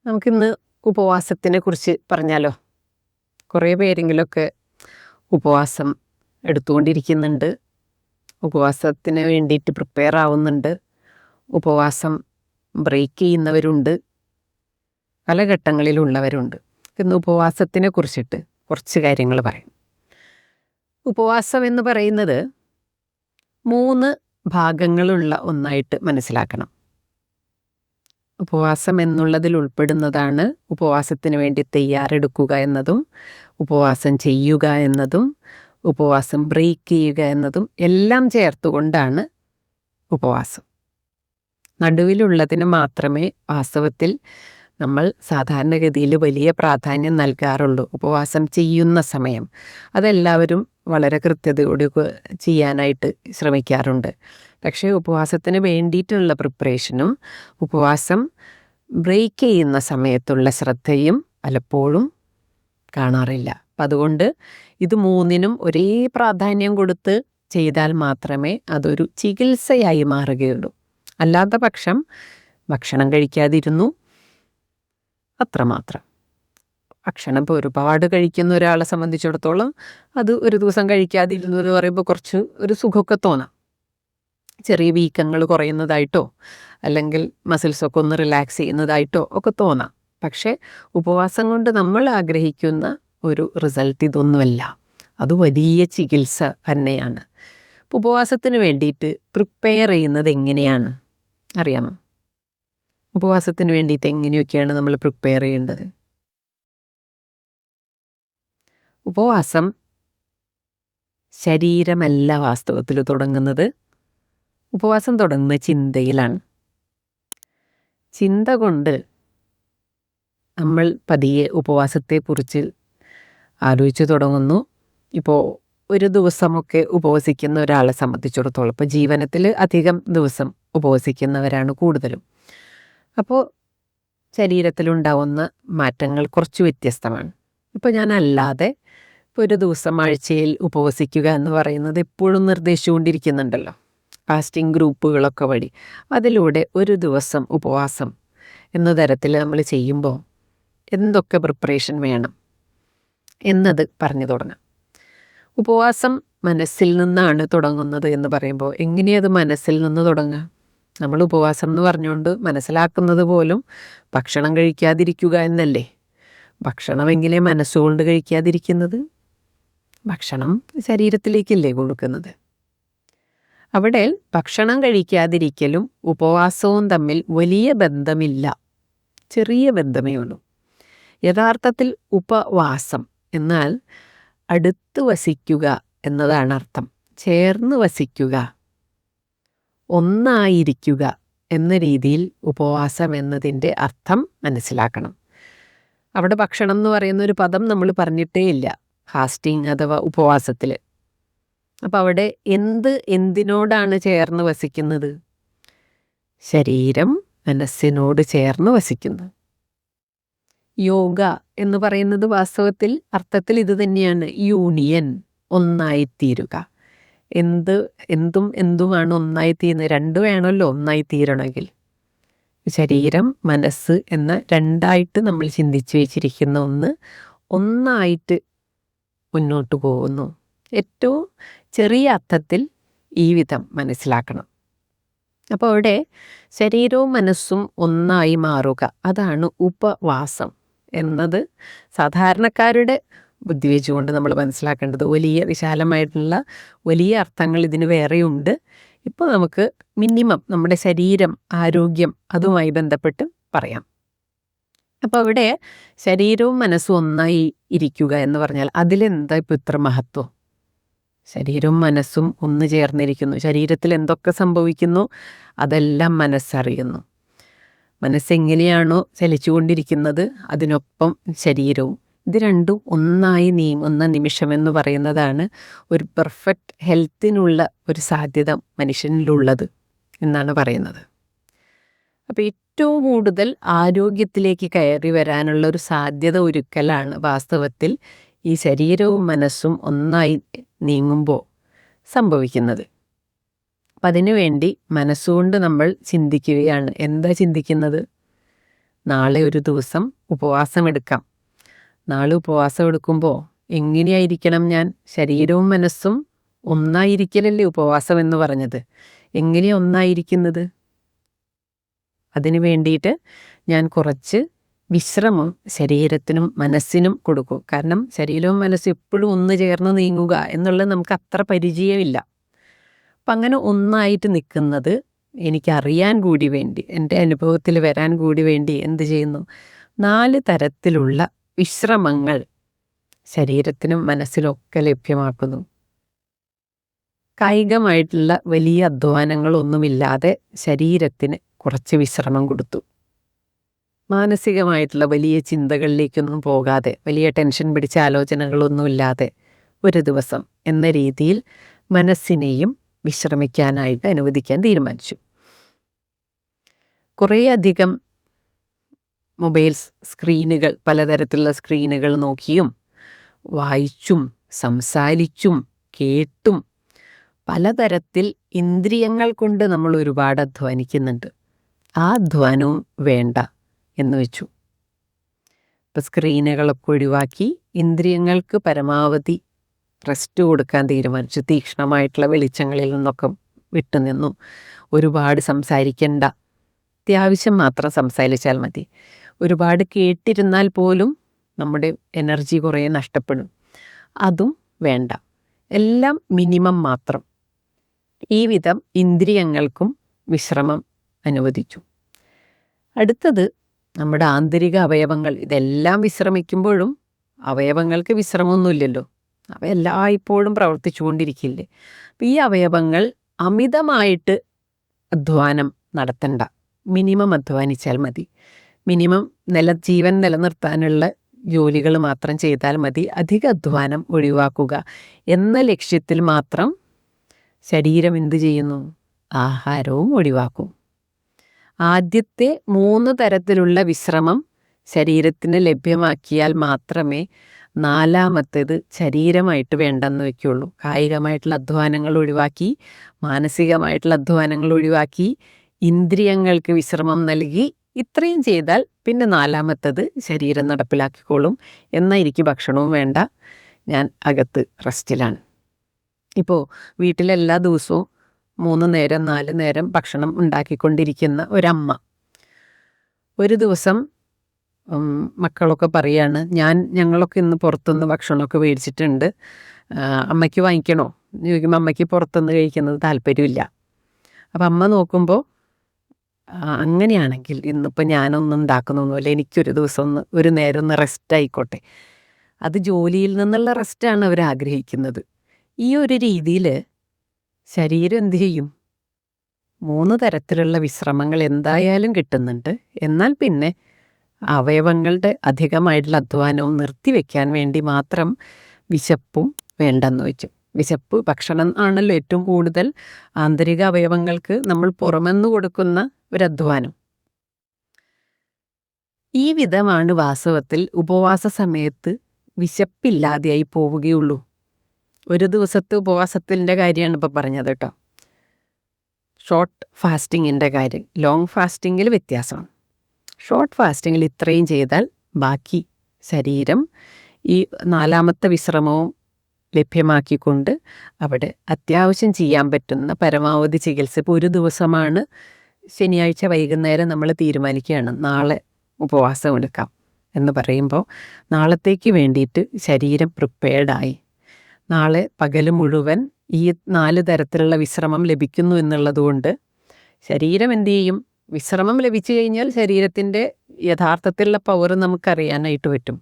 നമുക്കിന്ന് ഉപവാസത്തിനെ കുറിച്ച് പറഞ്ഞാലോ? കുറേ പേരെങ്കിലുമൊക്കെ ഉപവാസം എടുത്തുകൊണ്ടിരിക്കുന്നുണ്ട്, ഉപവാസത്തിന് വേണ്ടിയിട്ട് പ്രിപ്പയർ ആവുന്നുണ്ട്, ഉപവാസം ബ്രേക്ക് ചെയ്യുന്നവരുണ്ട്, പല ഘട്ടങ്ങളിലുള്ളവരുണ്ട്. ഇന്ന് ഉപവാസത്തിനെ കുറിച്ചിട്ട് കുറച്ച് കാര്യങ്ങൾ പറയാം. ഉപവാസം എന്ന് പറയുന്നത് 3 ഭാഗങ്ങളുള്ള ഒന്നായിട്ട് മനസ്സിലാക്കണം. ഉപവാസം എന്നുള്ളതിൽ ഉൾപ്പെടുന്നതാണ് ഉപവാസത്തിന് വേണ്ടി തയ്യാറെടുക്കുക എന്നതും, ഉപവാസം ചെയ്യുക എന്നതും, ഉപവാസം ബ്രേക്ക് ചെയ്യുക എന്നതും എല്ലാം ചേർത്തുകൊണ്ടാണ് ഉപവാസം. നടുവിലുള്ളതിന് മാത്രമേ വാസ്തവത്തിൽ നമ്മൾ സാധാരണഗതിയിൽ വലിയ പ്രാധാന്യം നൽകാറുള്ളൂ. ഉപവാസം ചെയ്യുന്ന സമയം അതെല്ലാവരും വളരെ കൃത്യതയോടെ ചെയ്യാനായിട്ട് ശ്രമിക്കാറുണ്ട്. പക്ഷേ ഉപവാസത്തിന് വേണ്ടിയിട്ടുള്ള പ്രിപ്പറേഷനും ഉപവാസം ബ്രേക്ക് ചെയ്യുന്ന സമയത്തുള്ള ശ്രദ്ധയും പലപ്പോഴും കാണാറില്ല. അപ്പം അതുകൊണ്ട് ഇത് 3നും ഒരേ പ്രാധാന്യം കൊടുത്ത് ചെയ്താൽ മാത്രമേ അതൊരു ചികിത്സയായി മാറുകയുള്ളൂ. അല്ലാത്ത പക്ഷം ഭക്ഷണം കഴിക്കാതിരുന്നു, അത്രമാത്രം. ഭക്ഷണം ഇപ്പോൾ ഒരുപാട് കഴിക്കുന്ന ഒരാളെ സംബന്ധിച്ചിടത്തോളം അത് ഒരു ദിവസം കഴിക്കാതിരുന്നു എന്ന് പറയുമ്പോൾ കുറച്ച് ഒരു സുഖമൊക്കെ തോന്നാം. ചെറിയ വീക്കങ്ങൾ കുറയുന്നതായിട്ടോ അല്ലെങ്കിൽ മസിൽസൊക്കെ ഒന്ന് റിലാക്സ് ചെയ്യുന്നതായിട്ടോ ഒക്കെ തോന്നാം. പക്ഷേ ഉപവാസം കൊണ്ട് നമ്മൾ ആഗ്രഹിക്കുന്ന ഒരു റിസൾട്ട് ഇതൊന്നുമല്ല. അത് വലിയ ചികിത്സ തന്നെയാണ്. ഉപവാസത്തിന് വേണ്ടിയിട്ട് പ്രിപ്പയർ ചെയ്യുന്നത് എങ്ങനെയാണ് അറിയാമോ? ഉപവാസത്തിന് വേണ്ടിയിട്ട് എങ്ങനെയൊക്കെയാണ് നമ്മൾ പ്രിപ്പയർ ചെയ്യേണ്ടത്? ഉപവാസം ശരീരമല്ല വാസ്തവത്തിൽ തുടങ്ങുന്നത്. ഉപവാസം തുടങ്ങുന്ന ചിന്തയിലാണ്. ചിന്ത കൊണ്ട് നമ്മൾ പതിയെ ഉപവാസത്തെക്കുറിച്ച് ആലോചിച്ച് തുടങ്ങുന്നു. ഇപ്പോൾ ഒരു ദിവസമൊക്കെ ഉപവസിക്കുന്ന ഒരാളെ സംബന്ധിച്ചിടത്തോളം ഇപ്പോൾ ജീവനത്തിൽ അധികം ദിവസം ഉപവസിക്കുന്നവരാണ് കൂടുതലും. അപ്പോൾ ശരീരത്തിലുണ്ടാവുന്ന മാറ്റങ്ങൾ കുറച്ച് വ്യത്യസ്തമാണ്. ഇപ്പോൾ ഞാനല്ലാതെ ഇപ്പോൾ ഒരു ദിവസം ആഴ്ചയിൽ ഉപവസിക്കുക എന്ന് പറയുന്നത് എപ്പോഴും നിർദ്ദേശിച്ചുകൊണ്ടിരിക്കുന്നുണ്ടല്ലോ, ഫാസ്റ്റിംഗ് ഗ്രൂപ്പുകളൊക്കെ വഴി. അതിലൂടെ ഒരു ദിവസം ഉപവാസം എന്ന തരത്തിൽ നമ്മൾ ചെയ്യുമ്പോൾ എന്തൊക്കെ പ്രിപ്പറേഷൻ വേണം എന്നത് പറഞ്ഞു തുടങ്ങാം. ഉപവാസം മനസ്സിൽ നിന്നാണ് തുടങ്ങുന്നത് എന്ന് പറയുമ്പോൾ എങ്ങനെയത് മനസ്സിൽ നിന്ന് തുടങ്ങുക? നമ്മൾ ഉപവാസം എന്ന് പറഞ്ഞുകൊണ്ട് മനസ്സിലാക്കുന്നത് പോലും ഭക്ഷണം കഴിക്കാതിരിക്കുക എന്നല്ലേ. ഭക്ഷണം എങ്ങനെ മനസ്സുകൊണ്ട് കഴിക്കാതിരിക്കുന്നത്? ഭക്ഷണം ശരീരത്തിലേക്കല്ലേ കൊടുക്കുന്നത്. അവിടെ ഭക്ഷണം കഴിക്കാതിരിക്കലും ഉപവാസവും തമ്മിൽ വലിയ ബന്ധമില്ല, ചെറിയ ബന്ധമേ ഉള്ളൂ. യഥാർത്ഥത്തിൽ ഉപവാസം എന്നാൽ അടുത്ത് വസിക്കുക എന്നതാണ് അർത്ഥം. ചേർന്ന് വസിക്കുക, ഒന്നായിരിക്കുക എന്ന രീതിയിൽ ഉപവാസം എന്നതിൻ്റെ അർത്ഥം മനസ്സിലാക്കണം. അവിടെ ഭക്ഷണം എന്ന് പറയുന്ന ഒരു പദം നമ്മൾ പറഞ്ഞിട്ടേ ഇല്ല ഫാസ്റ്റിംഗ് അഥവാ ഉപവാസത്തിൽ. അപ്പം അവിടെ എന്തിനോടാണ് ചേർന്ന് വസിക്കുന്നത്? ശരീരം മനസ്സിനോട് ചേർന്ന് വസിക്കുന്നു. യോഗ എന്ന് പറയുന്നത് വാസ്തവത്തിൽ അർത്ഥത്തിൽ ഇത് തന്നെയാണ്, യൂണിയൻ, ഒന്നായിത്തീരുക. എന്തുമാണ് ഒന്നായിത്തീരുന്നത്? 2 വേണമല്ലോ ഒന്നായിത്തീരണമെങ്കിൽ. ശരീരം മനസ്സ് എന്ന 2ആയിട്ട് നമ്മൾ ചിന്തിച്ചു വെച്ചിരിക്കുന്ന ഒന്നായിട്ട് മുന്നോട്ട് പോകുന്നു. ഏറ്റവും ചെറിയ അർത്ഥത്തിൽ ഈ വിധം മനസ്സിലാക്കണം. അപ്പോൾ അവിടെ ശരീരവും മനസ്സും ഒന്നായി മാറുക, അതാണ് ഉപവാസം എന്നത്. സാധാരണക്കാരുടെ ബുദ്ധി വെച്ചുകൊണ്ട് നമ്മൾ മനസ്സിലാക്കേണ്ടത് വലിയ വിശാലമായിട്ടുള്ള വലിയ അർത്ഥങ്ങൾ ഇതിന് വേറെയുണ്ട്. ഇപ്പോൾ നമുക്ക് മിനിമം നമ്മുടെ ശരീരം ആരോഗ്യം അതുമായി ബന്ധപ്പെട്ട് പറയാം. അപ്പോൾ അവിടെ ശരീരവും മനസ്സും ഒന്നായി ഇരിക്കുക എന്ന് പറഞ്ഞാൽ അതിലെന്താ ഇപ്പോൾ ഇത്ര മഹത്വം? ശരീരവും മനസ്സും ഒന്ന് ചേർന്നിരിക്കുന്നു. ശരീരത്തിൽ എന്തൊക്കെ സംഭവിക്കുന്നു അതെല്ലാം മനസ്സറിയുന്നു. മനസ്സെങ്ങനെയാണോ ചലിച്ചുകൊണ്ടിരിക്കുന്നത് അതിനൊപ്പം ശരീരവും. ഇത് രണ്ടും ഒന്നായി നീങ്ങുന്ന നിമിഷമെന്ന് പറയുന്നതാണ് ഒരു പെർഫെക്റ്റ് ഹെൽത്തിനുള്ള ഒരു സാധ്യത മനുഷ്യനിലുള്ളത് എന്നാണ് പറയുന്നത്. അപ്പോൾ ഏറ്റവും കൂടുതൽ ആരോഗ്യത്തിലേക്ക് കയറി വരാനുള്ള ഒരു സാധ്യത ഒരുക്കലാണ് വാസ്തവത്തിൽ ഈ ശരീരവും മനസ്സും ഒന്നായി നീങ്ങുമ്പോൾ സംഭവിക്കുന്നത്. അപ്പം അതിനുവേണ്ടി മനസ്സുകൊണ്ട് നമ്മൾ ചിന്തിക്കുകയാണ്. എന്താ ചിന്തിക്കുന്നത്? നാളെ ഒരു ദിവസം ഉപവാസം എടുക്കാം. നാളെ ഉപവാസം എടുക്കുമ്പോൾ എങ്ങനെയായിരിക്കണം ഞാൻ? ശരീരവും മനസ്സും ഒന്നായിരിക്കലല്ലേ ഉപവാസം എന്ന് പറഞ്ഞത്. എങ്ങനെയാ ഒന്നായിരിക്കുന്നത്? അതിനു വേണ്ടിയിട്ട് ഞാൻ കുറച്ച് വിശ്രമം ശരീരത്തിനും മനസ്സിനും കൊടുക്കും. കാരണം ശരീരവും മനസ്സും എപ്പോഴും ഒന്ന് ചേർന്ന് നീങ്ങുക എന്നുള്ളത് നമുക്ക് അത്ര പരിചയമില്ല. അപ്പം അങ്ങനെ ഒന്നായിട്ട് നിൽക്കുന്നത് എനിക്കറിയാൻ കൂടി വേണ്ടി, എൻ്റെ അനുഭവത്തിൽ വരാൻ കൂടി വേണ്ടി എന്ത് ചെയ്യുന്നു? 4 തരത്തിലുള്ള വിശ്രമങ്ങൾ ശരീരത്തിനും മനസ്സിലൊക്കെ ലഭ്യമാക്കുന്നു. കായികമായിട്ടുള്ള വലിയ അധ്വാനങ്ങളൊന്നുമില്ലാതെ ശരീരത്തിന് കുറച്ച് വിശ്രമം കൊടുത്തു. മാനസികമായിട്ടുള്ള വലിയ ചിന്തകളിലേക്കൊന്നും പോകാതെ, വലിയ ടെൻഷൻ പിടിച്ച ആലോചനകളൊന്നുമില്ലാതെ ഒരു ദിവസം എന്ന രീതിയിൽ മനസ്സിനെയും വിശ്രമിക്കാനായിട്ട് അനുവദിക്കാൻ തീരുമാനിച്ചു. കുറേയധികം മൊബൈൽ സ്ക്രീനുകൾ, പലതരത്തിലുള്ള സ്ക്രീനുകൾ നോക്കിയും വായിച്ചും സംസാരിച്ചും കേട്ടും പലതരത്തിൽ ഇന്ദ്രിയങ്ങൾ കൊണ്ട് നമ്മൾ ഒരുപാട് അധ്വാനിക്കുന്നുണ്ട്. ആ അധ്വാനവും വേണ്ട എന്ന് വെച്ചു. ഇപ്പം സ്ക്രീനുകളൊക്കെ ഒഴിവാക്കി ഇന്ദ്രിയങ്ങൾക്ക് പരമാവധി റെസ്റ്റ് കൊടുക്കാൻ തീരുമാനിച്ചു. തീക്ഷ്ണമായിട്ടുള്ള വെളിച്ചങ്ങളിൽ നിന്നൊക്കെ വിട്ടുനിന്നു. ഒരുപാട് സംസാരിക്കേണ്ട, അത്യാവശ്യം മാത്രം സംസാരിച്ചാൽ മതി. ഒരുപാട് കേട്ടിരുന്നാൽ പോലും നമ്മുടെ എനർജി കുറേ നഷ്ടപ്പെടും. അതും വേണ്ട, എല്ലാം മിനിമം മാത്രം. ഈ വിധം ഇന്ദ്രിയങ്ങൾക്കും വിശ്രമം അനുവദിച്ചു. അടുത്തത് നമ്മുടെ ആന്തരിക അവയവങ്ങൾ. ഇതെല്ലാം വിശ്രമിക്കുമ്പോഴും അവയവങ്ങൾക്ക് വിശ്രമമൊന്നുമില്ലല്ലോ, അവ എല്ലായ്പ്പോഴും പ്രവർത്തിച്ചുകൊണ്ടിരിക്കില്ലേ. അപ്പം ഈ അവയവങ്ങൾ അമിതമായിട്ട് അധ്വാനം നടത്തണ്ട, മിനിമം അധ്വാനിച്ചാൽ മതി. മിനിമം ജീവൻ നിലനിർത്താനുള്ള ജോലികൾ മാത്രം ചെയ്താൽ മതി. അധിക അധ്വാനം ഒഴിവാക്കുക എന്ന ലക്ഷ്യത്തിൽ മാത്രം ശരീരം എന്ത് ചെയ്യുന്നു? ആഹാരവും ഒഴിവാക്കും. ആദ്യത്തെ 3 തരത്തിലുള്ള വിശ്രമം ശരീരത്തിന് ലഭ്യമാക്കിയാൽ മാത്രമേ 4മത്തേത് ശരീരമായിട്ട് വേണ്ടെന്ന് വയ്ക്കുള്ളൂ. കായികമായിട്ടുള്ള അധ്വാനങ്ങൾ ഒഴിവാക്കി, മാനസികമായിട്ടുള്ള അധ്വാനങ്ങൾ ഒഴിവാക്കി, ഇന്ദ്രിയങ്ങൾക്ക് വിശ്രമം നൽകി, ഇത്രയും ചെയ്താൽ പിന്നെ 4മത്തേത് ശരീരം നടപ്പിലാക്കിക്കോളും. എന്നാൽ എനിക്ക് ഭക്ഷണവും വേണ്ട, ഞാൻ അകത്ത് റെസ്റ്റിലാണ്. ഇപ്പോൾ വീട്ടിലെല്ലാ ദിവസവും 3 നേരം 4 നേരം ഭക്ഷണം ഉണ്ടാക്കിക്കൊണ്ടിരിക്കുന്ന ഒരമ്മ ഒരു ദിവസം മക്കളൊക്കെ പറയാണ്, ഞങ്ങളൊക്കെ ഇന്ന് പുറത്തുനിന്ന് ഭക്ഷണമൊക്കെ മേടിച്ചിട്ടുണ്ട്, അമ്മയ്ക്ക് വാങ്ങിക്കണോ എന്ന് ചോദിക്കുമ്പോൾ അമ്മയ്ക്ക് പുറത്തുനിന്ന് കഴിക്കുന്നത് താല്പര്യമില്ല. അപ്പം അമ്മ നോക്കുമ്പോൾ അങ്ങനെയാണെങ്കിൽ ഇന്നിപ്പോൾ ഞാനൊന്നും ഉണ്ടാക്കുന്നൊന്നുമില്ല, എനിക്കൊരു ദിവസം ഒരു നേരം ഒന്ന് റെസ്റ്റ് ആയിക്കോട്ടെ. അത് ജോലിയിൽ നിന്നുള്ള റെസ്റ്റാണ് അവർ ആഗ്രഹിക്കുന്നത്. ഈ ഒരു രീതിയിൽ ശരീരം എന്ത് ചെയ്യും? 3 തരത്തിലുള്ള വിശ്രമങ്ങൾ എന്തായാലും കിട്ടുന്നുണ്ട്. എന്നാൽ പിന്നെ അവയവങ്ങളുടെ അധികമായിട്ടുള്ള അധ്വാനവും നിർത്തിവെക്കാൻ വേണ്ടി മാത്രം വിശപ്പും വേണ്ടെന്ന് വെച്ചു. വിശപ്പ്, ഭക്ഷണം ആണല്ലോ ഏറ്റവും കൂടുതൽ ആന്തരിക അവയവങ്ങൾക്ക് നമ്മൾ പുറമെന്ന് കൊടുക്കുന്ന ഒരു അധ്വാനം. ഈ വിധമാണ് വാസ്തവത്തിൽ ഉപവാസ സമയത്ത് വിശപ്പില്ലാതെയായി പോവുകയുള്ളൂ. ഒരു ദിവസത്തെ ഉപവാസത്തിൻ്റെ കാര്യമാണ് ഇപ്പോൾ പറഞ്ഞത് കേട്ടോ. ഷോർട്ട് ഫാസ്റ്റിങ്ങിൻ്റെ കാര്യം, ലോങ് ഫാസ്റ്റിങ്ങിൽ വ്യത്യാസമാണ്. ഷോർട്ട് ഫാസ്റ്റിങ്ങിൽ ഇത്രയും ചെയ്താൽ ബാക്കി ശരീരം ഈ 4മത്തെ വിശ്രമവും ലഭ്യമാക്കിക്കൊണ്ട് അവിടെ അത്യാവശ്യം ചെയ്യാൻ പറ്റുന്ന പരമാവധി ചികിത്സ. ഇപ്പോൾ ഒരു ദിവസമാണ്, ശനിയാഴ്ച വൈകുന്നേരം നമ്മൾ തീരുമാനിക്കുകയാണ് നാളെ ഉപവാസം എടുക്കാം എന്ന് പറയുമ്പോൾ നാളത്തേക്ക് വേണ്ടിയിട്ട് ശരീരം പ്രിപ്പയർഡായി. നാളെ പകൽ മുഴുവൻ ഈ 4 തരത്തിലുള്ള വിശ്രമം ലഭിക്കുന്നു എന്നുള്ളതുകൊണ്ട് ശരീരം എന്തു ചെയ്യും? വിശ്രമം ലഭിച്ചു കഴിഞ്ഞാൽ ശരീരത്തിൻ്റെ യഥാർത്ഥത്തിലുള്ള പവർ നമുക്കറിയാനായിട്ട് പറ്റും.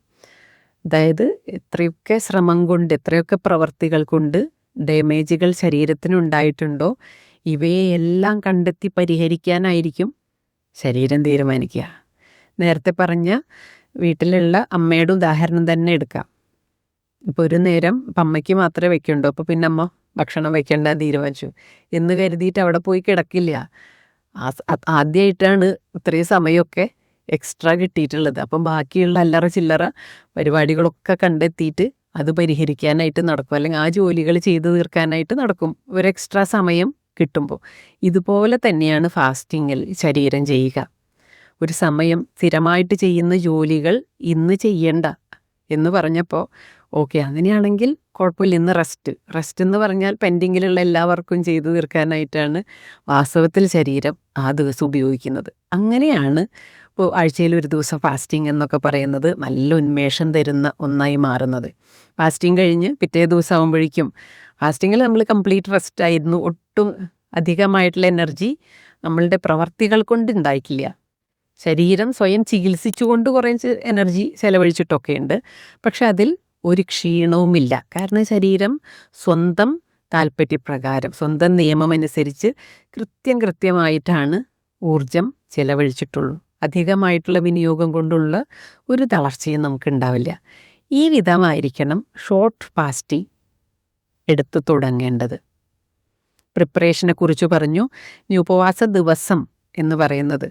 അതായത് എത്രയൊക്കെ ശ്രമം കൊണ്ട്, എത്രയൊക്കെ പ്രവർത്തികൾ കൊണ്ട് ഡാമേജുകൾ ശരീരത്തിനുണ്ടായിട്ടുണ്ടോ ഇവയെല്ലാം കണ്ടെത്തി പരിഹരിക്കാനായിരിക്കും ശരീരം തീരുമാനിക്കുക. നേരത്തെ പറഞ്ഞ വീട്ടിലുള്ള അമ്മയുടെ ഉദാഹരണം തന്നെ എടുക്കാം. ഇപ്പോൾ ഒരു നേരം ഇപ്പം അമ്മയ്ക്ക് മാത്രമേ വെക്കുണ്ടോ, അപ്പോൾ പിന്നെ അമ്മ ഭക്ഷണം വെക്കേണ്ട തീരുമാനിച്ചു എന്ന് കരുതിയിട്ട് അവിടെ പോയി കിടക്കില്ല. ആദ്യമായിട്ടാണ് ഇത്രയും സമയമൊക്കെ എക്സ്ട്രാ കിട്ടിയിട്ടുള്ളത്. അപ്പം ബാക്കിയുള്ള അല്ലറ ചില്ലറ പരിപാടികളൊക്കെ കണ്ടെത്തിയിട്ട് അത് പരിഹരിക്കാനായിട്ട് നടക്കും, അല്ലെങ്കിൽ ആ ജോലികൾ ചെയ്തു തീർക്കാനായിട്ട് നടക്കും ഒരു എക്സ്ട്രാ സമയം കിട്ടുമ്പോൾ. ഇതുപോലെ തന്നെയാണ് ഫാസ്റ്റിങ്ങിൽ ശരീരം ചെയ്യുക. ഒരു സമയം സ്ഥിരമായിട്ട് ചെയ്യുന്ന ജോലികൾ ഇന്ന് ചെയ്യണ്ട എന്ന് പറഞ്ഞപ്പോൾ ഓക്കെ, അങ്ങനെയാണെങ്കിൽ കുഴപ്പമില്ല, ഇന്ന് റെസ്റ്റ് എന്ന് പറഞ്ഞാൽ പെൻഡിങ്ങിലുള്ള എല്ലാവർക്കും ചെയ്തു തീർക്കാനായിട്ടാണ് വാസ്തവത്തിൽ ശരീരം ആ ദിവസം ഉപയോഗിക്കുന്നത്. അങ്ങനെയാണ് ഇപ്പോൾ ആഴ്ചയിൽ ഒരു ദിവസം ഫാസ്റ്റിംഗ് എന്നൊക്കെ പറയുന്നത് നല്ല ഉന്മേഷം തരുന്ന ഒന്നായി മാറുന്നത്. ഫാസ്റ്റിംഗ് കഴിഞ്ഞ് പിറ്റേ ദിവസം ആകുമ്പോഴേക്കും, ഫാസ്റ്റിങ്ങിൽ നമ്മൾ കംപ്ലീറ്റ് റെസ്റ്റ് ആയിരുന്നു, ഒട്ടും അധികമായിട്ടുള്ള എനർജി നമ്മളുടെ പ്രവർത്തികൾ കൊണ്ട് ഉണ്ടായിട്ടില്ല. ശരീരം സ്വയം ചികിത്സിച്ചുകൊണ്ട് കുറേ എനർജി ചെലവഴിച്ചിട്ടൊക്കെ ഉണ്ട്, പക്ഷെ അതിൽ ഒരു ക്ഷീണവുമില്ല. കാരണം ശരീരം സ്വന്തം താല്പര്യപ്രകാരം, സ്വന്തം നിയമമനുസരിച്ച് കൃത്യമായിട്ടാണ് ഊർജം ചെലവഴിച്ചിട്ടുള്ളൂ. അധികമായിട്ടുള്ള വിനിയോഗം കൊണ്ടുള്ള ഒരു തളർച്ചയും നമുക്കുണ്ടാവില്ല. ഈ വിധമായിരിക്കണം ഷോർട്ട് ഫാസ്റ്റിംഗ് എടുത്തു തുടങ്ങേണ്ടത്. പ്രിപ്പറേഷനെ കുറിച്ച് പറഞ്ഞു. ഇനി ഉപവാസ ദിവസം എന്ന് പറയുന്നത്,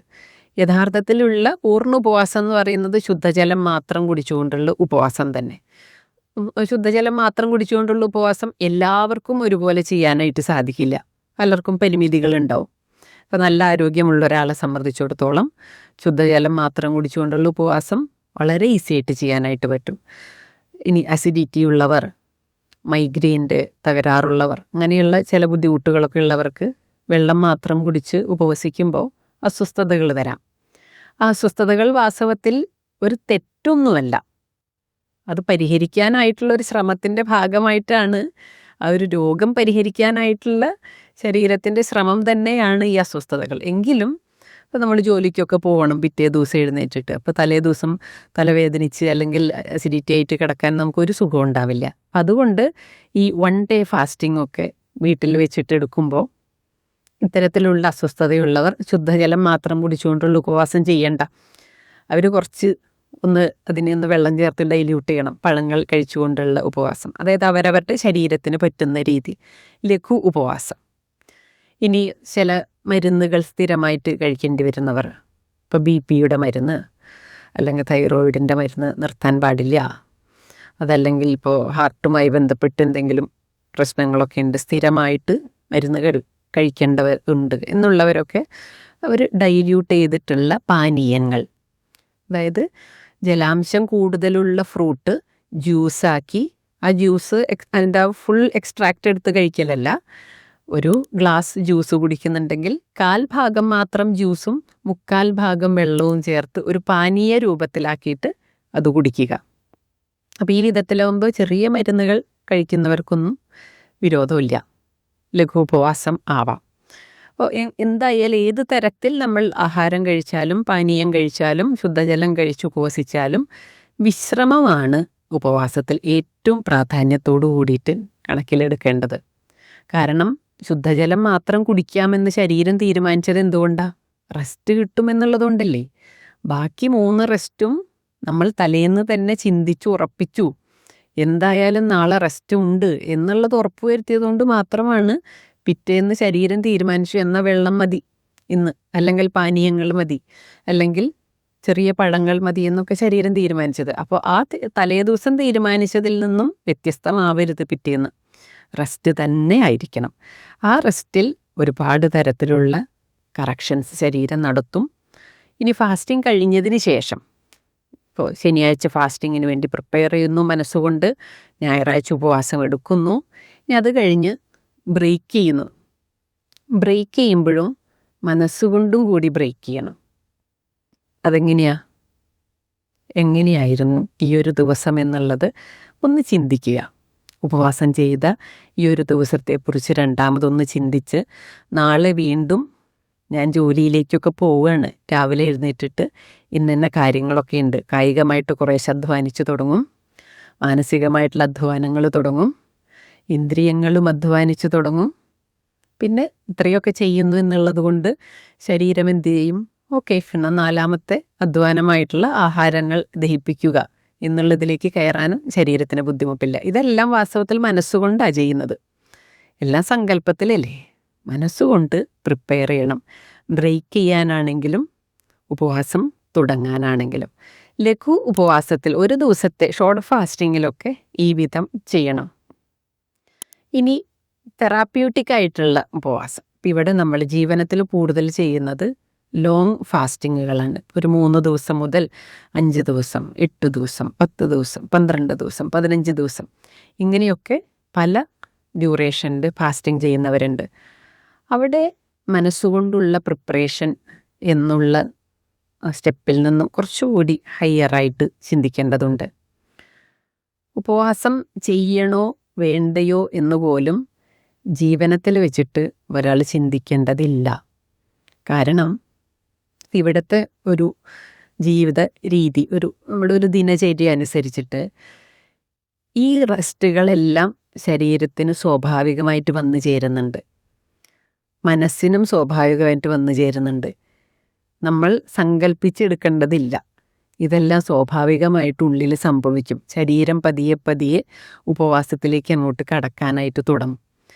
യഥാർത്ഥത്തിലുള്ള പൂർണ്ണ ഉപവാസം എന്ന് പറയുന്നത് ശുദ്ധജലം മാത്രം കുടിച്ചുകൊണ്ടുള്ള ഉപവാസം തന്നെ. ശുദ്ധജലം മാത്രം കുടിച്ചുകൊണ്ടുള്ള ഉപവാസം എല്ലാവർക്കും ഒരുപോലെ ചെയ്യാനായിട്ട് സാധിക്കില്ല. പലർക്കും പരിമിതികളുണ്ടാവും. അപ്പോൾ നല്ല ആരോഗ്യമുള്ള ഒരാളെ സംബന്ധിച്ചിടത്തോളം ശുദ്ധജലം മാത്രം കുടിച്ചുകൊണ്ടുള്ള ഉപവാസം വളരെ ഈസി ആയിട്ട് ചെയ്യാനായിട്ട് പറ്റും. ഇനി അസിഡിറ്റി ഉള്ളവർ, മൈഗ്രെയിൻ്റെ തകരാറുള്ളവർ, അങ്ങനെയുള്ള ചില ബുദ്ധിമുട്ടുകളൊക്കെ ഉള്ളവർക്ക് വെള്ളം മാത്രം കുടിച്ച് ഉപവസിക്കുമ്പോൾ അസ്വസ്ഥതകൾ വരാം. ആ അസ്വസ്ഥതകൾ വാസ്തവത്തിൽ ഒരു തെറ്റൊന്നുമല്ല. അത് പരിഹരിക്കാനായിട്ടുള്ളൊരു ശ്രമത്തിൻ്റെ ഭാഗമായിട്ടാണ്, ആ ഒരു രോഗം പരിഹരിക്കാനായിട്ടുള്ള ശരീരത്തിൻ്റെ ശ്രമം തന്നെയാണ് ഈ അസ്വസ്ഥതകൾ. എങ്കിലും ഇപ്പോൾ നമ്മൾ ജോലിക്കൊക്കെ പോകണം പിറ്റേ ദിവസം എഴുന്നേറ്റിട്ട്, അപ്പോൾ തലേ ദിവസം തലവേദനിച്ച് അല്ലെങ്കിൽ അസിഡിറ്റി ആയിട്ട് കിടക്കാൻ നമുക്കൊരു സുഖം ഉണ്ടാവില്ല. അതുകൊണ്ട് ഈ 1 day ഫാസ്റ്റിംഗ് ഒക്കെ വീട്ടിൽ വെച്ചിട്ട് എടുക്കുമ്പോൾ ഇത്തരത്തിലുള്ള അസ്വസ്ഥതയുള്ളവർ ശുദ്ധജലം മാത്രം കുടിച്ചുകൊണ്ടുള്ള ഉപവാസം ചെയ്യണ്ട. അവർ കുറച്ച് അതിനെ ഒന്ന് വെള്ളം ചേർത്ത് ഡൈല്യൂട്ട് ചെയ്യണം. പഴങ്ങൾ കഴിച്ചുകൊണ്ടുള്ള ഉപവാസം, അതായത് അവരവരുടെ ശരീരത്തിന് പറ്റുന്ന രീതി, ലഘു ഉപവാസം. ഇനി ചില മരുന്നുകൾ സ്ഥിരമായിട്ട് കഴിക്കേണ്ടി വരുന്നവർ, ഇപ്പോൾ BP-യുടെ മരുന്ന് അല്ലെങ്കിൽ തൈറോയിഡിൻ്റെ മരുന്ന് നിർത്താൻ പാടില്ല, അതല്ലെങ്കിൽ ഇപ്പോൾ ഹാർട്ടുമായി ബന്ധപ്പെട്ട് എന്തെങ്കിലും പ്രശ്നങ്ങളൊക്കെ ഉണ്ട്, സ്ഥിരമായിട്ട് മരുന്നുകൾ കഴിക്കേണ്ടവർ ഉണ്ട് എന്നുള്ളവരൊക്കെ അവർ ഡൈല്യൂട്ട് ചെയ്തിട്ടുള്ള പാനീയങ്ങൾ, അതായത് ജലാംശം കൂടുതലുള്ള ഫ്രൂട്ട് ജ്യൂസാക്കി, ആ ജ്യൂസ് അതിൻ്റെ ഫുൾ എക്സ്ട്രാക്റ്റ് എടുത്ത് കഴിക്കലല്ല, ഒരു ഗ്ലാസ് ജ്യൂസ് കുടിക്കുന്നുണ്ടെങ്കിൽ 1/4 ഭാഗം മാത്രം ജ്യൂസും 3/4 ഭാഗം വെള്ളവും ചേർത്ത് ഒരു പാനീയ രൂപത്തിലാക്കിയിട്ട് അത് കുടിക്കുക. അപ്പോൾ ഈ വിധത്തിലാവുമ്പോൾ ചെറിയ മരുന്നുകൾ കഴിക്കുന്നവർക്കൊന്നും വിരോധമില്ല, ലഘു ഉപവാസം ആവാം. അപ്പോൾ എന്തായാലും ഏത് തരത്തിൽ നമ്മൾ ആഹാരം കഴിച്ചാലും പാനീയം കഴിച്ചാലും ശുദ്ധജലം കഴിച്ച് ഉപവസിച്ചാലും വിശ്രമമാണ് ഉപവാസത്തിൽ ഏറ്റവും പ്രാധാന്യത്തോടു കൂടിയിട്ട് കണക്കിലെടുക്കേണ്ടത്. കാരണം ശുദ്ധജലം മാത്രം കുടിക്കാമെന്ന് ശരീരം തീരുമാനിച്ചത് എന്തുകൊണ്ടാണ്? റെസ്റ്റ് കിട്ടുമെന്നുള്ളതുകൊണ്ടല്ലേ. ബാക്കി 3 റെസ്റ്റും നമ്മൾ തലേന്ന് തന്നെ ചിന്തിച്ചു ഉറപ്പിച്ചു, എന്തായാലും നാളെ റെസ്റ്റ് ഉണ്ട് എന്നുള്ളത് ഉറപ്പുവരുത്തിയതുകൊണ്ട് മാത്രമാണ് പിറ്റേന്ന് ശരീരം തീരുമാനിച്ചു എന്നാൽ വെള്ളം മതി ഇന്ന്, അല്ലെങ്കിൽ പാനീയങ്ങൾ മതി, അല്ലെങ്കിൽ ചെറിയ പഴങ്ങൾ മതി എന്നൊക്കെ ശരീരം തീരുമാനിച്ചത്. അപ്പോൾ ആ തലേ ദിവസം തീരുമാനിച്ചതിൽ നിന്നും വ്യത്യസ്തമാവരുത് പിറ്റേന്ന്. റെസ്റ്റ് തന്നെ ആയിരിക്കണം. ആ റെസ്റ്റിൽ ഒരുപാട് തരത്തിലുള്ള കറക്ഷൻസ് ശരീരം നടത്തും. ഇനി ഫാസ്റ്റിംഗ് കഴിഞ്ഞതിന് ശേഷം, ഇപ്പോൾ ശനിയാഴ്ച ഫാസ്റ്റിങ്ങിന് വേണ്ടി പ്രിപ്പയർ ചെയ്യുന്നു മനസ്സുകൊണ്ട്, ഞായറാഴ്ച ഉപവാസം എടുക്കുന്നു, ഇനി അത് കഴിഞ്ഞ് ബ്രേക്ക് ചെയ്യുന്നു. ബ്രേക്ക് ചെയ്യുമ്പോഴും മനസ്സുകൊണ്ടും കൂടി ബ്രേക്ക് ചെയ്യണം. എങ്ങനെയായിരുന്നു ഈ ഒരു ദിവസം എന്നുള്ളത് ഒന്ന് ചിന്തിക്കുക. ഉപവാസം ചെയ്ത ഈ ഒരു ദിവസത്തെക്കുറിച്ച് രണ്ടാമതൊന്ന് ചിന്തിച്ച്, നാളെ വീണ്ടും ഞാൻ ജോലിയിലേക്കൊക്കെ പോവുകയാണ്, രാവിലെ എഴുന്നേറ്റിട്ട് ഇന്ന കാര്യങ്ങളൊക്കെ ഉണ്ട്, കായികമായിട്ട് കുറേശ്ശെ അധ്വാനിച്ച് തുടങ്ങും, മാനസികമായിട്ടുള്ള അധ്വാനങ്ങൾ തുടങ്ങും, ഇന്ദ്രിയങ്ങളും അധ്വാനിച്ച് തുടങ്ങും. പിന്നെ ഇത്രയൊക്കെ ചെയ്യുന്നു എന്നുള്ളത് കൊണ്ട് ശരീരം എന്ത് ചെയ്യും? ഓക്കെ, പിന്നെ 4ാമത്തെ അധ്വാനമായിട്ടുള്ള ആഹാരങ്ങൾ ദഹിപ്പിക്കുക എന്നുള്ളതിലേക്ക് കയറാനും ശരീരത്തിന് ബുദ്ധിമുട്ടില്ല. ഇതെല്ലാം വാസ്തവത്തിൽ മനസ്സുകൊണ്ടാണ് ചെയ്യുന്നത്. എല്ലാം സങ്കല്പത്തിലല്ലേ. മനസ്സുകൊണ്ട് പ്രിപ്പയർ ചെയ്യണം. ബ്രേക്ക് ചെയ്യാനാണെങ്കിലും ഉപവാസം തുടങ്ങാനാണെങ്കിലും. ലഘു ഉപവാസത്തിൽ ഒരു ദിവസത്തെ ഷോർട്ട് ഫാസ്റ്റിങ്ങിലൊക്കെ ഈ വിധം ചെയ്യണം. ഇനി തെറാപ്യൂട്ടിക് ആയിട്ടുള്ള ഉപവാസം, ഇവിടെ നമ്മൾ ജീവനത്തിൽ കൂടുതൽ ചെയ്യുന്നത് ലോങ് ഫാസ്റ്റിങ്ങുകളാണ്. ഒരു 3 ദിവസം മുതൽ 5 ദിവസം, 8 ദിവസം, 10 ദിവസം, 12 ദിവസം, 15 ദിവസം, ഇങ്ങനെയൊക്കെ പല ഡ്യൂറേഷനിൽ ഫാസ്റ്റിംഗ് ചെയ്യുന്നവരുണ്ട്. അവിടെ മനസ്സുകൊണ്ടുള്ള പ്രിപ്പറേഷൻ എന്നുള്ള സ്റ്റെപ്പിൽ നിന്നും കുറച്ചുകൂടി ഹയറായിട്ട് ചിന്തിക്കേണ്ടതുണ്ട്. ഉപവാസം ചെയ്യണോ വേണ്ടയോ എന്നുപോലും ജീവനത്തിൽ വെച്ചിട്ട് ഒരാൾ ചിന്തിക്കേണ്ടതില്ല. കാരണം ഇവിടുത്തെ ഒരു ജീവിത രീതി, നമ്മുടെ ഒരു ദിനചര്യ അനുസരിച്ചിട്ട് ഈ റെസ്റ്റുകളെല്ലാം ശരീരത്തിന് സ്വാഭാവികമായിട്ട് വന്നു ചേരുന്നുണ്ട്, മനസ്സിനും സ്വാഭാവികമായിട്ട് വന്നു ചേരുന്നുണ്ട്. നമ്മൾ സങ്കല്പിച്ചെടുക്കേണ്ടതില്ല. ഇതെല്ലാം സ്വാഭാവികമായിട്ട് ഉള്ളിൽ സംഭവിക്കും. ശരീരം പതിയെ പതിയെ ഉപവാസത്തിലേക്ക് അങ്ങോട്ട് കടക്കാനായിട്ട് തുടങ്ങും.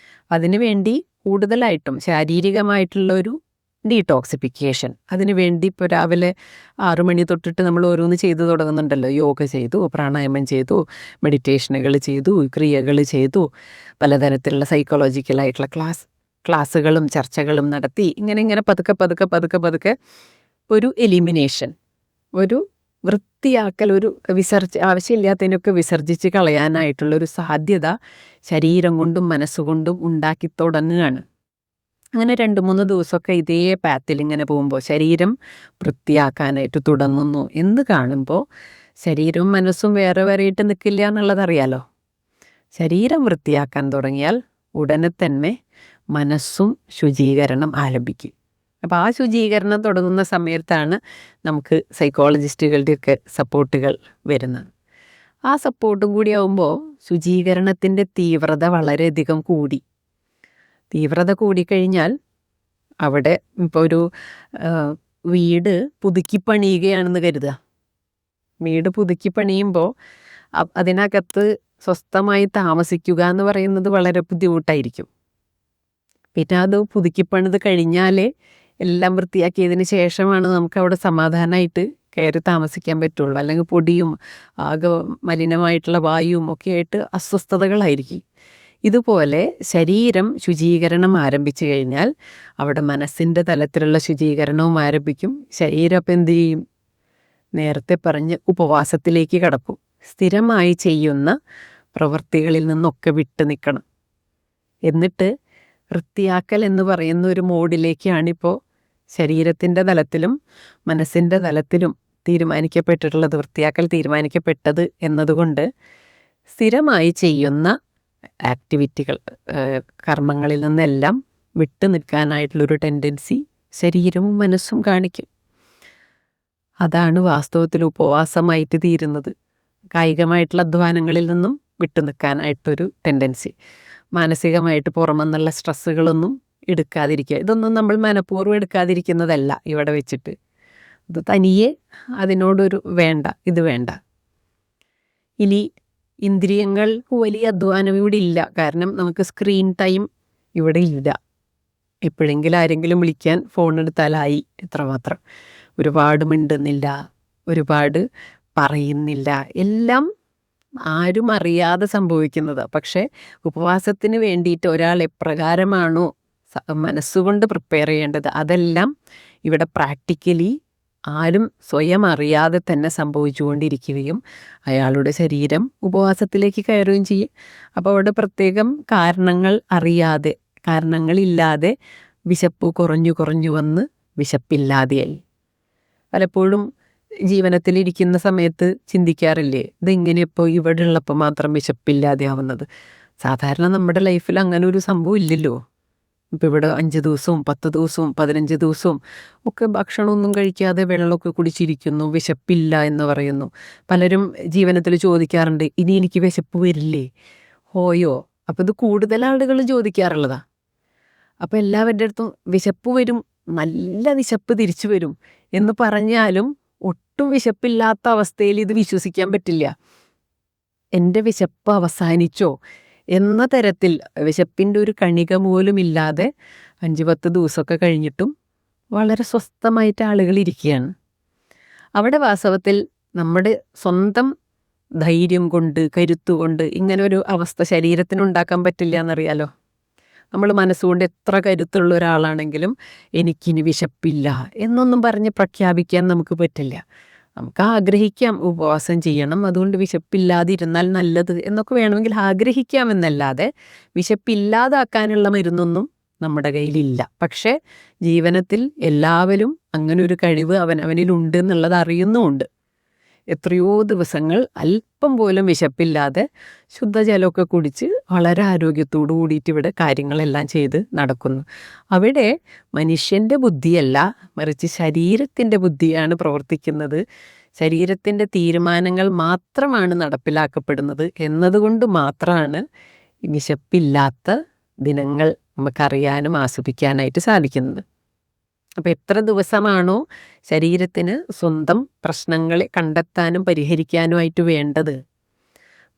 അതിനുവേണ്ടി കൂടുതലായിട്ടും ശാരീരികമായിട്ടുള്ളൊരു ഡീടോക്സിഫിക്കേഷൻ, അതിനുവേണ്ടി ഇപ്പോൾ രാവിലെ 6 മണി തൊട്ടിട്ട് നമ്മൾ ഓരോന്ന് ചെയ്തു തുടങ്ങുന്നുണ്ടല്ലോ. യോഗ ചെയ്തു, പ്രാണായാമം ചെയ്തു, മെഡിറ്റേഷനുകൾ ചെയ്തു, ക്രിയകൾ ചെയ്തു, പലതരത്തിലുള്ള സൈക്കോളജിക്കലായിട്ടുള്ള ക്ലാസ്സുകളും ചർച്ചകളും നടത്തി, ഇങ്ങനെ പതുക്കെ പതുക്കെ പതുക്കെ പതുക്കെ ഒരു എലിമിനേഷൻ, ഒരു വൃത്തിയാക്കൽ, ഒരു ആവശ്യമില്ലാത്തതിനൊക്കെ വിസർജിച്ച് കളയാനായിട്ടുള്ളൊരു സാധ്യത ശരീരം കൊണ്ടും മനസ്സുകൊണ്ടും ഉണ്ടാക്കി തുടങ്ങുകയാണ്. അങ്ങനെ 2-3 ദിവസമൊക്കെ ഇതേ പാത്തിൽ ഇങ്ങനെ പോകുമ്പോൾ ശരീരം വൃത്തിയാക്കാനായിട്ട് തുടങ്ങുന്നു എന്ന് കാണുമ്പോൾ ശരീരവും മനസ്സും വേറെ വേറെയിട്ട് നിൽക്കില്ല എന്നുള്ളതറിയാലോ. ശരീരം വൃത്തിയാക്കാൻ തുടങ്ങിയാൽ ഉടനെ തന്നെ മനസ്സും ശുചീകരണം ആരംഭിക്കും. അപ്പോൾ ആ ശുചീകരണം തുടങ്ങുന്ന സമയത്താണ് നമുക്ക് സൈക്കോളജിസ്റ്റുകളുടെയൊക്കെ സപ്പോർട്ടുകൾ വരുന്നത്. ആ സപ്പോർട്ടും കൂടി ആകുമ്പോൾ ശുചീകരണത്തിൻ്റെ തീവ്രത വളരെയധികം കൂടി. തീവ്രത കൂടിക്കഴിഞ്ഞാൽ അവിടെ ഇപ്പോൾ ഒരു വീട് പുതുക്കി പണിയുകയാണെന്ന് കരുതുക. വീട് പുതുക്കി പണിയുമ്പോൾ അതിനകത്ത് സ്വസ്ഥമായി താമസിക്കുക എന്ന് പറയുന്നത് വളരെ ബുദ്ധിമുട്ടായിരിക്കും. പിന്നെ അത് പുതുക്കിപ്പണിത് കഴിഞ്ഞാലേ എല്ലാം വൃത്തിയാക്കിയതിന് ശേഷമാണ് നമുക്ക് അവിടെ സമാധാനമായിട്ട് കയറി താമസിക്കാൻ പറ്റുള്ളൂ. അല്ലെങ്കിൽ പൊടിയും ആകെ മലിനമായിട്ടുള്ള വായുവും ഒക്കെ ആയിട്ട് അസ്വസ്ഥതകളായിരിക്കും. ഇതുപോലെ ശരീരം ശുചീകരണം ആരംഭിച്ചു കഴിഞ്ഞാൽ അവിടെ മനസ്സിൻ്റെ തലത്തിലുള്ള ശുചീകരണവും ആരംഭിക്കും. ശരീരം അപ്പം എന്ത് ചെയ്യും? നേരത്തെ പറഞ്ഞ് ഉപവാസത്തിലേക്ക് കടക്കും. സ്ഥിരമായി ചെയ്യുന്ന പ്രവൃത്തികളിൽ നിന്നൊക്കെ വിട്ടു നിൽക്കണം. എന്നിട്ട് വൃത്തിയാക്കൽ എന്ന് പറയുന്ന ഒരു മോഡിലേക്കാണിപ്പോൾ ശരീരത്തിൻ്റെ തലത്തിലും മനസ്സിൻ്റെ തലത്തിലും തീരുമാനിക്കപ്പെട്ടിട്ടുള്ളത്, വൃത്തിയാക്കൽ തീരുമാനിക്കപ്പെട്ടത് എന്നതുകൊണ്ട് സ്ഥിരമായി ചെയ്യുന്ന ആക്ടിവിറ്റികൾ, കർമ്മങ്ങളിൽ നിന്നെല്ലാം വിട്ടു നിൽക്കാനായിട്ടുള്ളൊരു ടെൻഡൻസി ശരീരവും മനസ്സും കാണിക്കും. അതാണ് വാസ്തവത്തിൽ ഉപവാസമായിട്ട് തീരുന്നത്. കായികമായിട്ടുള്ള അധ്വാനങ്ങളിൽ നിന്നും വിട്ടു നിൽക്കാനായിട്ടൊരു ടെൻഡൻസി, മാനസികമായിട്ട് പുറമെന്നുള്ള സ്ട്രെസ്സുകളൊന്നും എടുക്കാതിരിക്കുക. ഇതൊന്നും നമ്മൾ മനഃപൂർവ്വം എടുക്കാതിരിക്കുന്നതല്ല ഇവിടെ വെച്ചിട്ട്. ഇത് തനിയെ അതിനോടൊരു വേണ്ട, ഇത് വേണ്ട. ഇനി ഇന്ദ്രിയങ്ങൾ വലിയ അധ്വാനം ഇവിടെ ഇല്ല. കാരണം നമുക്ക് സ്ക്രീൻ ടൈം ഇവിടെ ഇല്ല. എപ്പോഴെങ്കിലും ആരെങ്കിലും വിളിക്കാൻ ഫോൺ എടുത്താലായി, എത്രമാത്രം. ഒരുപാട് മിണ്ടുന്നില്ല, ഒരുപാട് പറയുന്നില്ല, എല്ലാം ആരും അറിയാതെ സംഭവിക്കുന്നത്. പക്ഷേ ഉപവാസത്തിന് വേണ്ടിയിട്ട് ഒരാൾ എപ്രകാരമാണോ മനസ്സുകൊണ്ട് പ്രിപ്പയർ ചെയ്യേണ്ടത്, അതെല്ലാം ഇവിടെ പ്രാക്ടിക്കലി ആരും സ്വയം അറിയാതെ തന്നെ സംഭവിച്ചുകൊണ്ടിരിക്കുകയും അയാളുടെ ശരീരം ഉപവാസത്തിലേക്ക് കയറുകയും ചെയ്യും. അപ്പോൾ അവിടെ പ്രത്യേകം കാരണങ്ങളില്ലാതെ വിശപ്പ് കുറഞ്ഞു കുറഞ്ഞു വന്ന് വിശപ്പില്ലാതെയായി. പലപ്പോഴും ജീവനത്തിലിരിക്കുന്ന സമയത്ത് ചിന്തിക്കാറില്ലേ, ഇതെങ്ങനെ ഇപ്പോൾ ഇവിടെ ഉള്ളപ്പോൾ മാത്രം വിശപ്പില്ലാതെ ആവുന്നത്? സാധാരണ നമ്മുടെ ലൈഫിൽ അങ്ങനെ ഒരു സംഭവം ഇല്ലല്ലോ. ഇപ്പോൾ ഇവിടെ 5 ദിവസവും 10 ദിവസവും 15 ദിവസവും ഒക്കെ ഭക്ഷണമൊന്നും കഴിക്കാതെ വെള്ളമൊക്കെ കുടിച്ചിരിക്കുന്നു, വിശപ്പില്ല എന്ന് പറയുന്നു. പലരും ജീവനത്തിൽ ചോദിക്കാറുണ്ട്, ഇനി എനിക്ക് വിശപ്പ് വരില്ലേ? ഹോയോ. അപ്പോൾ ഇത് കൂടുതൽ ആളുകൾ ചോദിക്കാറുള്ളതാ. അപ്പോൾ എല്ലാവരുടെ അടുത്തും വിശപ്പ് വരും, നല്ല വിശപ്പ് തിരിച്ചു വരും എന്ന് പറഞ്ഞാലും ഒട്ടും വിശപ്പില്ലാത്ത അവസ്ഥയിൽ ഇത് വിശ്വസിക്കാൻ പറ്റില്ല. എൻ്റെ വിശപ്പ് അവസാനിച്ചോ എന്ന തരത്തിൽ വിശപ്പിൻ്റെ ഒരു കണിക പോലും ഇല്ലാതെ 5-10 ദിവസമൊക്കെ കഴിഞ്ഞിട്ടും വളരെ സ്വസ്ഥമായിട്ട് ആളുകൾ ഇരിക്കുകയാണ്. അവിടെ വാസ്തവത്തിൽ നമ്മുടെ സ്വന്തം ധൈര്യം കൊണ്ട്, കരുത്തുകൊണ്ട് ഇങ്ങനെ ഒരു അവസ്ഥ ശരീരത്തിന് ഉണ്ടാക്കാൻ പറ്റില്ല എന്നറിയാലോ. നമ്മൾ മനസ്സുകൊണ്ട് എത്ര കരുത്തുള്ള ഒരാളാണെങ്കിലും എനിക്കിനി വിശപ്പില്ല എന്നൊന്നും പറഞ്ഞ് പ്രഖ്യാപിക്കാൻ നമുക്ക് പറ്റില്ല. നമുക്ക് ആഗ്രഹിക്കാം ഉപവാസം ചെയ്യണം, അതുകൊണ്ട് വിശപ്പില്ലാതിരുന്നാൽ നല്ലത് എന്നൊക്കെ വേണമെങ്കിൽ ആഗ്രഹിക്കാമെന്നല്ലാതെ വിശപ്പില്ലാതാക്കാനുള്ള മരുന്നൊന്നും നമ്മുടെ കയ്യിലില്ല. പക്ഷേ ജീവനത്തിൽ എല്ലാവരും അങ്ങനെ ഒരു കഴിവ് അവനിലുണ്ട് എന്നുള്ളത് അറിയുന്നുമുണ്ട്. എത്രയോ ദിവസങ്ങൾ അല്പം പോലും വിശപ്പില്ലാതെ ശുദ്ധജലമൊക്കെ കുടിച്ച് വളരെ ആരോഗ്യത്തോടു കൂടിയിട്ട് ഇവിടെ കാര്യങ്ങളെല്ലാം ചെയ്ത് നടക്കുന്നു. അവിടെ മനുഷ്യൻ്റെ ബുദ്ധിയല്ല, മറിച്ച് ശരീരത്തിൻ്റെ ബുദ്ധിയാണ് പ്രവർത്തിക്കുന്നത്. ശരീരത്തിൻ്റെ തീരുമാനങ്ങൾ മാത്രമാണ് നടപ്പിലാക്കപ്പെടുന്നത് എന്നതുകൊണ്ട് മാത്രമാണ് വിശപ്പില്ലാത്ത ദിനങ്ങൾ നമുക്കറിയാനും ആസ്വദിക്കാനായിട്ട് സാധിക്കുന്നത്. അപ്പോൾ എത്ര ദിവസമാണോ ശരീരത്തിന് സ്വന്തം പ്രശ്നങ്ങളെ കണ്ടെത്താനും പരിഹരിക്കാനുമായിട്ട് വേണ്ടത്,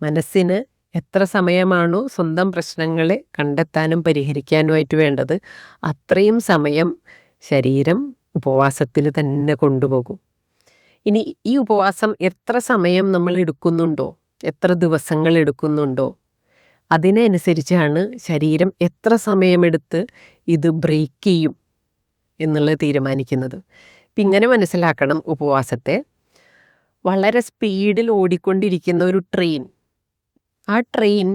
മനസ്സിന് എത്ര സമയമാണോ സ്വന്തം പ്രശ്നങ്ങളെ കണ്ടെത്താനും പരിഹരിക്കാനുമായിട്ട് വേണ്ടത്, അത്രയും സമയം ശരീരം ഉപവാസത്തിന് തന്നെ കൊണ്ടുപോകും. ഇനി ഈ ഉപവാസം എത്ര സമയം നമ്മൾ എടുക്കുന്നുണ്ടോ, എത്ര ദിവസങ്ങൾ എടുക്കുന്നുണ്ടോ, അതിനനുസരിച്ചാണ് ശരീരം എത്ര സമയമെടുത്ത് ഇത് ബ്രേക്ക് ചെയ്യും എന്നുള്ളത് തീരുമാനിക്കുന്നത്. അപ്പം ഇങ്ങനെ മനസ്സിലാക്കണം ഉപവാസത്തെ. വളരെ സ്പീഡിൽ ഓടിക്കൊണ്ടിരിക്കുന്ന ഒരു ട്രെയിൻ, ആ ട്രെയിൻ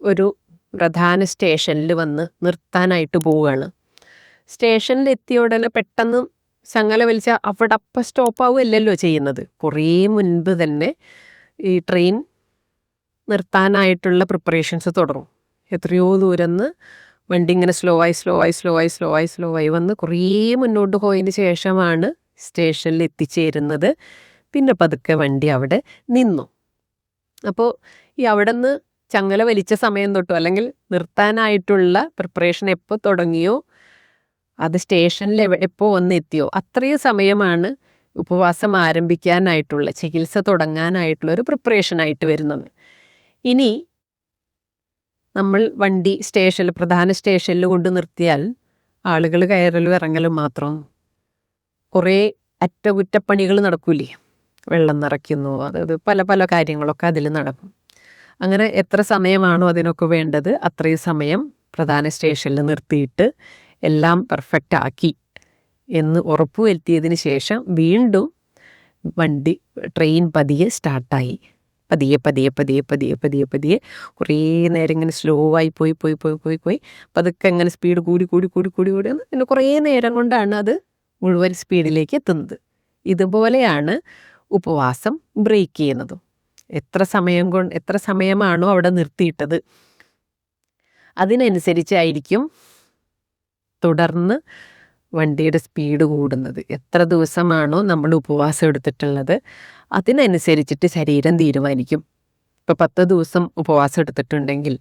ഒരു പ്രധാന സ്റ്റേഷനിൽ വന്ന് നിർത്താനായിട്ട് പോവുകയാണ്. സ്റ്റേഷനിൽ എത്തിയ ഉടനെ പെട്ടെന്ന് ചങ്ങല വലിച്ച അവിടെ അപ്പം സ്റ്റോപ്പാവുകയല്ലല്ലോ ചെയ്യുന്നത്. കുറേ മുൻപ് തന്നെ ഈ ട്രെയിൻ നിർത്താനായിട്ടുള്ള പ്രിപ്പറേഷൻസ് തുടങ്ങും. എത്രയോ ദൂരം നിന്ന് വണ്ടി ഇങ്ങനെ സ്ലോ ആയി വന്ന് കുറേ മുന്നോട്ട് പോയതിന് ശേഷമാണ് സ്റ്റേഷനിൽ എത്തിച്ചേരുന്നത്. പിന്നെ പതുക്കെ വണ്ടി അവിടെ നിന്നു. അപ്പോൾ ഈ അവിടെ നിന്ന് ചങ്ങല വലിച്ച സമയം തൊട്ടോ അല്ലെങ്കിൽ നിർത്താനായിട്ടുള്ള പ്രിപ്പറേഷൻ എപ്പോൾ തുടങ്ങിയോ, അത് സ്റ്റേഷനിൽ എപ്പോൾ വന്നെത്തിയോ അത്രയും സമയമാണ് ഉപവാസം ആരംഭിക്കാനായിട്ടുള്ള, ചികിത്സ തുടങ്ങാനായിട്ടുള്ള ഒരു പ്രിപ്പറേഷനായിട്ട് വരുന്നത്. ഇനി നമ്മൾ വണ്ടി പ്രധാന സ്റ്റേഷനിൽ കൊണ്ട് നിർത്തിയാൽ ആളുകൾ കയറലും ഇറങ്ങലും മാത്രം, കുറേ അറ്റകുറ്റപ്പണികൾ നടക്കൂലേ, വെള്ളം നിറയ്ക്കുന്നു, അതായത് പല പല കാര്യങ്ങളൊക്കെ അതിൽ നടക്കും. അങ്ങനെ എത്ര സമയമാണോ അതിനൊക്കെ വേണ്ടത് അത്രയും സമയം പ്രധാന സ്റ്റേഷനിൽ നിർത്തിയിട്ട് എല്ലാം പെർഫെക്റ്റ് ആക്കി എന്ന് ഉറപ്പുവരുത്തിയതിന് ശേഷം വീണ്ടും ട്രെയിൻ പതിയെ സ്റ്റാർട്ടായി. പതിയെ കുറേ നേരം ഇങ്ങനെ സ്ലോ ആയി പോയി പതുക്കെ ഇങ്ങനെ സ്പീഡ് കൂടി പിന്നെ കുറേ നേരം കൊണ്ടാണ് അത് മുഴുവൻ സ്പീഡിലേക്ക് എത്തുന്നത്. ഇതുപോലെയാണ് ഉപവാസം ബ്രേക്ക് ചെയ്യുന്നതും. എത്ര സമയമാണോ അവിടെ നിർത്തിയിട്ടത് അതിനനുസരിച്ചായിരിക്കും തുടർന്ന് വണ്ടിയുടെ സ്പീഡ് കൂടുന്നത്. എത്ര ദിവസമാണോ നമ്മൾ ഉപവാസം എടുത്തിട്ടുള്ളത് അതിനനുസരിച്ചിട്ട് ശരീരം തീരുമാനിക്കും. ഇപ്പോൾ 10 ദിവസം ഉപവാസം എടുത്തിട്ടുണ്ടെങ്കിൽ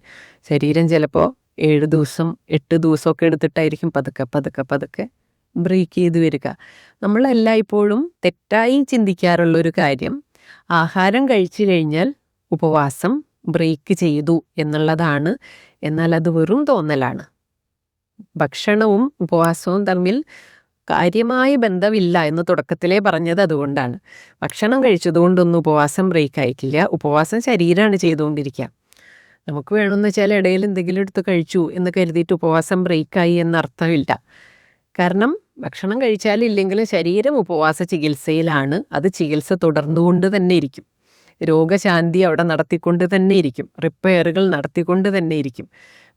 ശരീരം ചിലപ്പോൾ 7 ദിവസം 8 ദിവസമൊക്കെ എടുത്തിട്ടായിരിക്കും പതുക്കെ ബ്രേക്ക് ചെയ്ത് വരിക. നമ്മളെല്ലായ്പ്പോഴും തെറ്റായി ചിന്തിക്കാറുള്ളൊരു കാര്യം, ആഹാരം കഴിച്ചു കഴിഞ്ഞാൽ ഉപവാസം ബ്രേക്ക് ചെയ്തു എന്നുള്ളതാണ്. എന്നാൽ അത് വെറും തോന്നലാണ്. ഭക്ഷണവും ഉപവാസവും തമ്മിൽ കാര്യമായ ബന്ധമില്ല എന്ന് തുടക്കത്തിലേ പറഞ്ഞത് അതുകൊണ്ടാണ്. ഭക്ഷണം കഴിച്ചതുകൊണ്ടൊന്നും ഉപവാസം ബ്രേക്ക് ആയിട്ടില്ല. ഉപവാസം ശരീരമാണ് ചെയ്തുകൊണ്ടിരിക്കുക. നമുക്ക് വേണമെന്ന് വെച്ചാൽ ഇടയിൽ എന്തെങ്കിലും എടുത്ത് കഴിച്ചു എന്ന് കരുതിയിട്ട് ഉപവാസം ബ്രേക്കായി എന്നർത്ഥമില്ല. കാരണം ഭക്ഷണം കഴിച്ചാലില്ലെങ്കിലും ശരീരം ഉപവാസ ചികിത്സയിലാണ്. അത് ചികിത്സ തുടർന്നുകൊണ്ട് തന്നെ ഇരിക്കും. രോഗശാന്തി അവിടെ നടത്തിക്കൊണ്ട് തന്നെ ഇരിക്കും. റിപ്പയറുകൾ നടത്തിക്കൊണ്ട് തന്നെ ഇരിക്കും.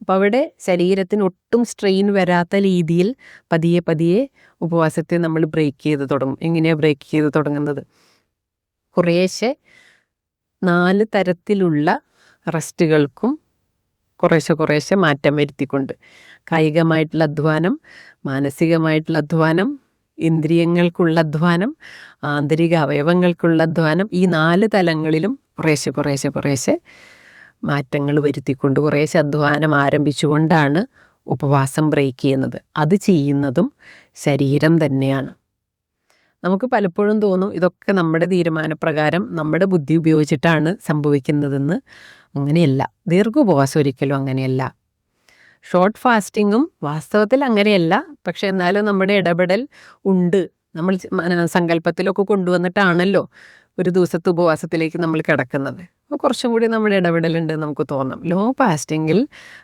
അപ്പം അവിടെ ശരീരത്തിന് ഒട്ടും സ്ട്രെയിൻ വരാത്ത രീതിയിൽ പതിയെ ഉപവാസത്തെ നമ്മൾ ബ്രേക്ക് ചെയ്ത് തുടങ്ങും. എങ്ങനെയാണ് ബ്രേക്ക് ചെയ്ത് തുടങ്ങുന്നത്? കുറേശ്ശെ 4 തരത്തിലുള്ള റെസ്റ്റുകൾക്കും കുറേശ്ശെ മാറ്റം വരുത്തിക്കൊണ്ട്, കായികമായിട്ടുള്ള അധ്വാനം, മാനസികമായിട്ടുള്ള അധ്വാനം, ഇന്ദ്രിയങ്ങൾക്കുള്ള അധ്വാനം, ആന്തരിക അവയവങ്ങൾക്കുള്ള അധ്വാനം, ഈ 4 തലങ്ങളിലും കുറേശ്ശെ മാറ്റങ്ങൾ വരുത്തിക്കൊണ്ട് കുറേശ്ശെ അധ്വാനം ആരംഭിച്ചുകൊണ്ടാണ് ഉപവാസം ബ്രേക്ക് ചെയ്യുന്നത്. അത് ചെയ്യുന്നതും ശരീരം തന്നെയാണ്. നമുക്ക് പലപ്പോഴും തോന്നും ഇതൊക്കെ നമ്മുടെ തീരുമാനപ്രകാരം നമ്മുടെ ബുദ്ധി ഉപയോഗിച്ചിട്ടാണ് സംഭവിക്കുന്നതെന്ന്. അങ്ങനെയല്ല. ദീർഘോപവാസം ഒരിക്കലും അങ്ങനെയല്ല. ഷോർട്ട് ഫാസ്റ്റിങ്ങും വാസ്തവത്തിൽ അങ്ങനെയല്ല. പക്ഷെ എന്നാലും നമ്മുടെ ഇടപെടൽ ഉണ്ട്. നമ്മൾ സങ്കല്പത്തിലൊക്കെ കൊണ്ടുവന്നിട്ടാണല്ലോ ഒരു ദിവസത്തെ ഉപവാസത്തിലേക്ക് നമ്മൾ കിടക്കുന്നത്. അപ്പോൾ കുറച്ചും കൂടി നമ്മുടെ ഇടപെടലുണ്ട് നമുക്ക് തോന്നാം. ലോ ഫാസ്റ്റിങ്ങിൽ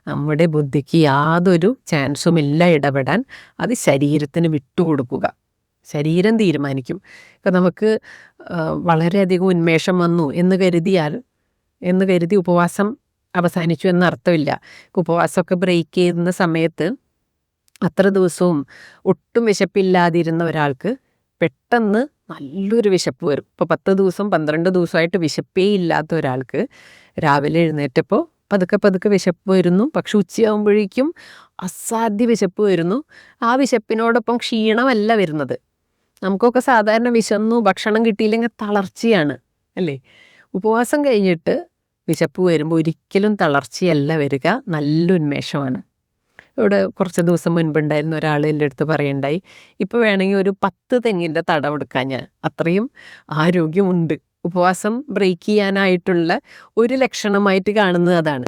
നമ്മുടെ ബുദ്ധിക്ക് യാതൊരു ചാൻസും ഇല്ല ഇടപെടാൻ. അത് ശരീരത്തിന് വിട്ടുകൊടുക്കുക. ശരീരം തീരുമാനിക്കും. ഇപ്പം നമുക്ക് വളരെയധികം ഉന്മേഷം വന്നു എന്ന് കരുതി ഉപവാസം അവസാനിച്ചു എന്നർത്ഥമില്ല. ഉപവാസമൊക്കെ ബ്രേക്ക് ചെയ്യുന്ന സമയത്ത് അത്ര ദിവസവും ഒട്ടും വിശപ്പില്ലാതിരുന്ന ഒരാൾക്ക് പെട്ടെന്ന് നല്ലൊരു വിശപ്പ് വരും. ഇപ്പോൾ 10 ദിവസം 12 ദിവസമായിട്ട് വിശപ്പേ ഇല്ലാത്ത ഒരാൾക്ക് രാവിലെ എഴുന്നേറ്റപ്പോൾ പതുക്കെ വിശപ്പ് വരുന്നു. പക്ഷെ ഉച്ചയാകുമ്പോഴേക്കും അസാധ്യ വിശപ്പ് വരുന്നു. ആ വിശപ്പിനോടൊപ്പം ക്ഷീണമല്ല വരുന്നത്. നമുക്കൊക്കെ സാധാരണ വിശന്നു ഭക്ഷണം കിട്ടിയില്ലെങ്കിൽ തളർച്ചയാണ് അല്ലേ? ഉപവാസം കഴിഞ്ഞിട്ട് വിശപ്പ് വരുമ്പോൾ ഒരിക്കലും തളർച്ചയല്ല വരിക, നല്ല ഉന്മേഷമാണ്. ഇവിടെ കുറച്ച് ദിവസം മുൻപുണ്ടായിരുന്ന ഒരാൾ എൻ്റെ അടുത്ത് പറയുണ്ടായി, ഇപ്പോൾ വേണമെങ്കിൽ ഒരു 10 തെങ്ങിൻ്റെ തടമെടുക്കാൻ ഞാൻ, അത്രയും ആരോഗ്യമുണ്ട്. ഉപവാസം ബ്രേക്ക് ചെയ്യാനായിട്ടുള്ള ഒരു ലക്ഷണമായിട്ട് കാണുന്നത് അതാണ്.